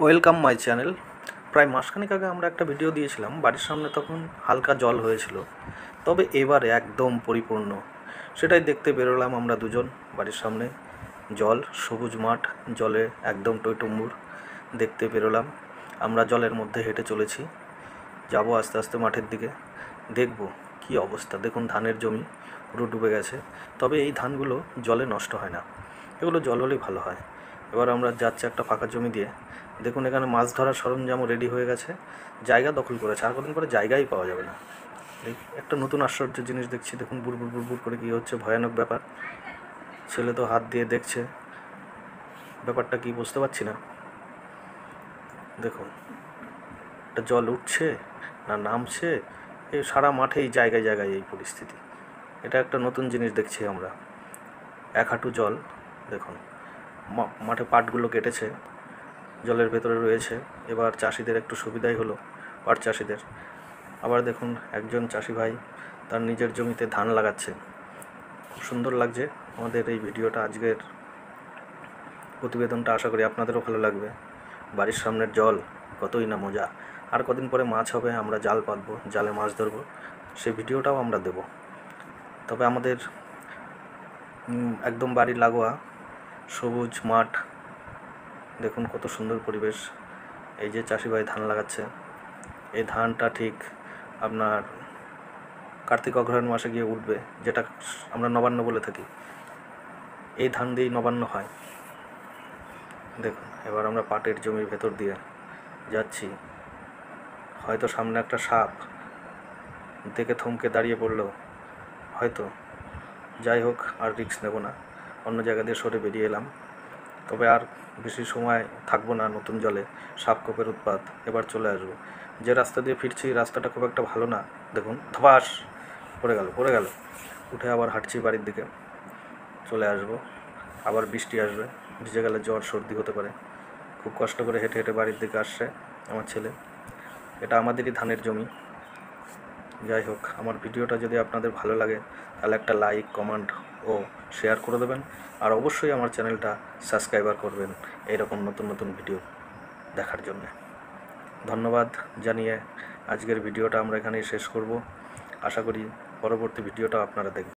Welcome my channel. প্রায় মাসখানেক আগে আমরা একটা ভিডিও দিয়েছিলাম, বাড়ির সামনে তখন হালকা জল হয়েছিল, তবে এবারে একদম পরিপূর্ণ। সেটাই দেখতে বেরোলাম আমরা দুজন। বাড়ির সামনে জল, সবুজ মাঠ, জলে একদম টইটুম্বুর। দেখতে বেরোলাম, আমরা জলের মধ্যে হেঁটে চলেছি, যাব আস্তে আস্তে মাঠের দিকে। দেখব কি অবস্থা। দেখুন, ধানের জমি পুরো ডুবে গেছে, তবে এই ধানগুলো জলে নষ্ট হয় না, এগুলো জল হলেই ভালো হয়। এবার আমরা যাচ্ছি একটা ফাঁকা জমি দিয়ে। দেখুন, এখানে মাছ ধরার সরঞ্জামও রেডি হয়ে গেছে, জায়গা দখল করেছে, আর কদিন পরে জায়গাই পাওয়া যাবে না। একটা নতুন আশ্চর্য জিনিস দেখছি। দেখুন, বুড়বুড় বুড়বুড় করে কী হচ্ছে, ভয়ানক ব্যাপার। ছেলে তো হাত দিয়ে দেখছে, ব্যাপারটা কি বুঝতে পারছি না। দেখুন, একটা জল উঠছে না নামছে, এই সারা মাঠে এই জায়গায় জায়গায় এই পরিস্থিতি। এটা একটা নতুন জিনিস দেখছি আমরা। এক হাঁটু জল। দেখুন, মাঠে পাটগুলো কেটেছে, জলের ভেতরে রয়েছে। এবার চাষিদের একটু সুবিধাই হলো, পাট চাষিদের। আবার দেখুন, একজন চাষি ভাই তার নিজের জমিতে ধান লাগাচ্ছে। খুব সুন্দর লাগছে আমাদের এই ভিডিওটা, আজকের প্রতিবেদনটা। আশা করি আপনাদেরও ভালো লাগবে। বাড়ির সামনের জল, কতই না মজা। আর কদিন পরে মাছ হবে, আমরা জাল পাতবো, জালে মাছ ধরবো, সেই ভিডিওটাও আমরা দেব। তবে আমাদের একদম বাড়ির লাগোয়া সবুজ মাঠ, দেখুন কত সুন্দর পরিবেশ। এই যে চাষি ভাই ধান লাগাচ্ছে, এই ধানটা ঠিক আপনার কার্তিক অগ্রহায়ণ মাসে গিয়ে উঠবে, যেটা আমরা নবান্ন বলে থাকি। এই ধান দিয়েই নবান্ন হয়। দেখুন, এবার আমরা পাটের জমির ভেতর দিয়ে যাচ্ছি। হয়তো সামনে একটা সাপ দেখে থমকে দাঁড়িয়ে পড়লো হয়তো। যাই হোক, আর রিস্ক নেব না, অন্য জায়গা দিয়ে সরে বেরিয়ে এলাম। তবে আর বেশি সময় থাকবো না নতুন জলে, সাপখোপের উৎপাত। এবার চলে আসবো। যে রাস্তা দিয়ে ফিরছি, রাস্তাটা খুব একটা ভালো না। দেখুন, ধপাস পড়ে গেল। উঠে আবার হাঁটছি বাড়ির দিকে, চলে আসবো। আবার বৃষ্টি আসবে, ভিজে গেলে জ্বর সর্দি হতে পারে। খুব কষ্ট করে হেঁটে হেঁটে বাড়ির দিকে আসছে আমার ছেলে। এটা আমাদেরই ধানের জমি। যাই হোক, আমার ভিডিওটা যদি আপনাদের ভালো লাগে তাহলে একটা লাইক, কমেন্ট ও শেয়ার করে দেবেন। আর অবশ্যই আমার চ্যানেলটা সাবস্ক্রাইবার করবেন এইরকম নতুন নতুন ভিডিও দেখার জন্য। ধন্যবাদ জানিয়ে আজকের ভিডিওটা আমরা এখানেই শেষ করব। আশা করি পরবর্তী ভিডিওটা আপনারা দেখবেন।